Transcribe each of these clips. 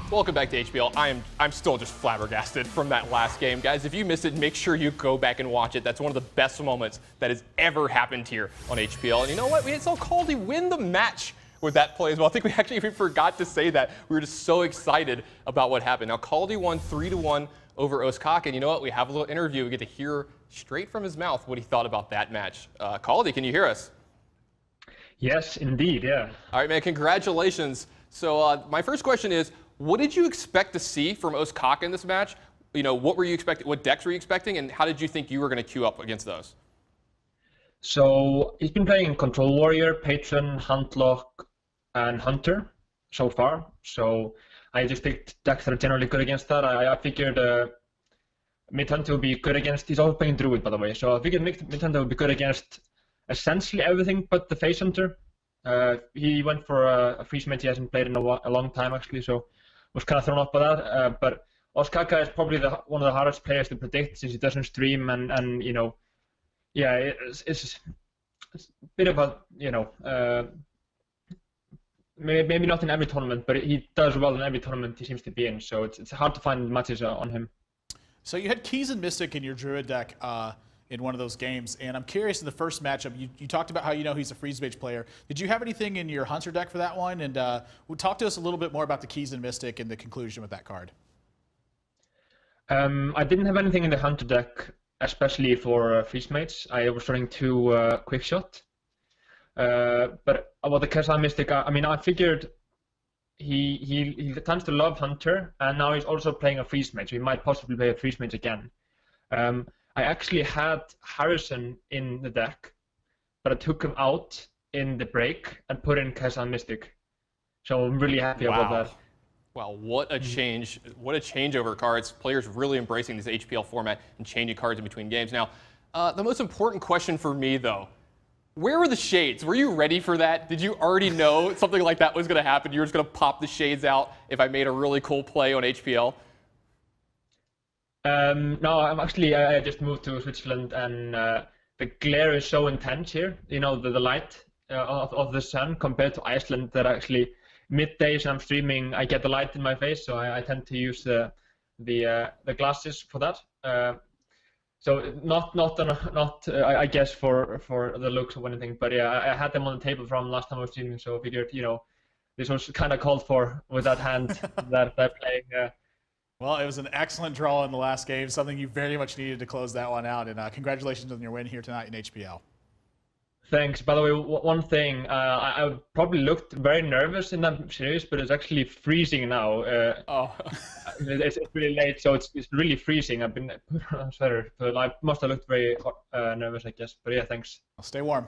Welcome back to HPL. I'm still just flabbergasted from that last game. Guys, if you missed it, make sure you go back and watch it. That's one of the best moments that has ever happened here on HPL. And you know what? We saw Kaldi win the match with that play as well. I think we actually forgot to say that. We were just so excited about what happened. Now, Kaldi won 3-1 over Ostkaka. And you know what? We have a little interview. We get to hear straight from his mouth what he thought about that match. Kaldi, can you hear us? Yes, indeed, yeah. All right, man, congratulations. So my first question is, what did you expect to see from Ostkaka in this match? You know, what were you expecting? What decks were you expecting, and how did you think you were going to queue up against those? So he's been playing Control Warrior, Patron, Huntlock, and Hunter so far. So I just picked decks that are generally good against that. I figured Mid-Hunter would be good against. He's also playing Druid, by the way. So I figured Mid-Hunter would be good against essentially everything but the Face Hunter. He went for a freeze mage he hasn't played in a long time, actually. So was kind of thrown off by that, but Ostkaka is probably one of the hardest players to predict since he doesn't stream, and you know, yeah, it's a bit of a, you know, maybe not in every tournament, but he does well in every tournament he seems to be in, so it's hard to find matches on him. So you had Keys and Mystic in your Druid deck in one of those games, and I'm curious, in the first matchup, you talked about how you know he's a freeze mage player. Did you have anything in your Hunter deck for that one? And talk to us a little bit more about the Keys and Mystic and the conclusion with that card. I didn't have anything in the Hunter deck, especially for freeze mages. I was running 2 quick shot. But about the Keys and Mystic, I mean, I figured he tends to love Hunter, and now he's also playing a freeze mage. So he might possibly play a freeze mage again. I actually had Harrison in the deck, but I took him out in the break and put in Keys and Mystic. So I'm really happy about that. Wow, what a change. What a changeover cards. Players really embracing this HPL format and changing cards in between games. Now, the most important question for me, though, where were the shades? Were you ready for that? Did you already know something like that was going to happen? You were just going to pop the shades out if I made a really cool play on HPL? No, I just moved to Switzerland, and the glare is so intense here. You know, the light of the sun compared to Iceland, that actually middays when I'm streaming, I get the light in my face, so I tend to use the glasses for that. So not I guess for the looks or anything, but yeah, I had them on the table from last time I was streaming, so I figured, you know, this was kind of called for with that hand that I playing. Well, it was an excellent draw in the last game, something you very much needed to close that one out, and congratulations on your win here tonight in HPL. Thanks. By the way, one thing, I probably looked very nervous in that series, but it's actually freezing now. It's really late, so it's really freezing. I've been put on a sweater, so I must have looked very nervous, I guess. But yeah, thanks. I'll stay warm.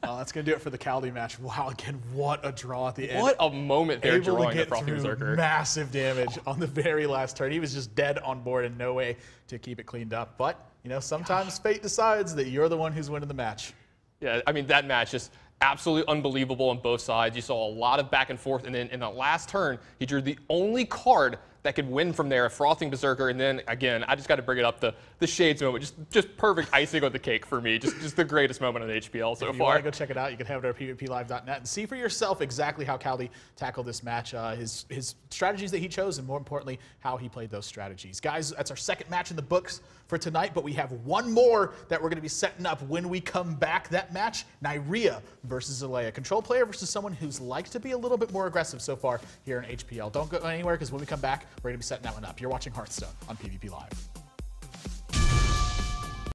That's going to do it for the Kaldi match. Wow, again, what a draw at the end. What a moment there drawing the Frothy Berserker. Berserker. Massive damage on the very last turn. He was just dead on board and no way to keep it cleaned up. But, you know, sometimes fate decides that you're the one who's winning the match. Yeah, I mean, that match just absolutely unbelievable on both sides. You saw a lot of back and forth, and then in the last turn, he drew the only card that could win from there, a Frothing Berserker, and then, again, I just got to bring it up, the Shades moment, just perfect icing on the cake for me, just the greatest moment on HPL so far. If you want to go check it out, you can head over to pvplive.net and see for yourself exactly how Kaldi tackled this match, his strategies that he chose, and more importantly, how he played those strategies. Guys, that's our second match in the books for tonight, but we have one more that we're going to be setting up when we come back. That match, Nyria versus Zalea. Control player versus someone who's liked to be a little bit more aggressive so far here in HPL. Don't go anywhere, because when we come back, we're going to be setting that one up. You're watching Hearthstone on PvP Live.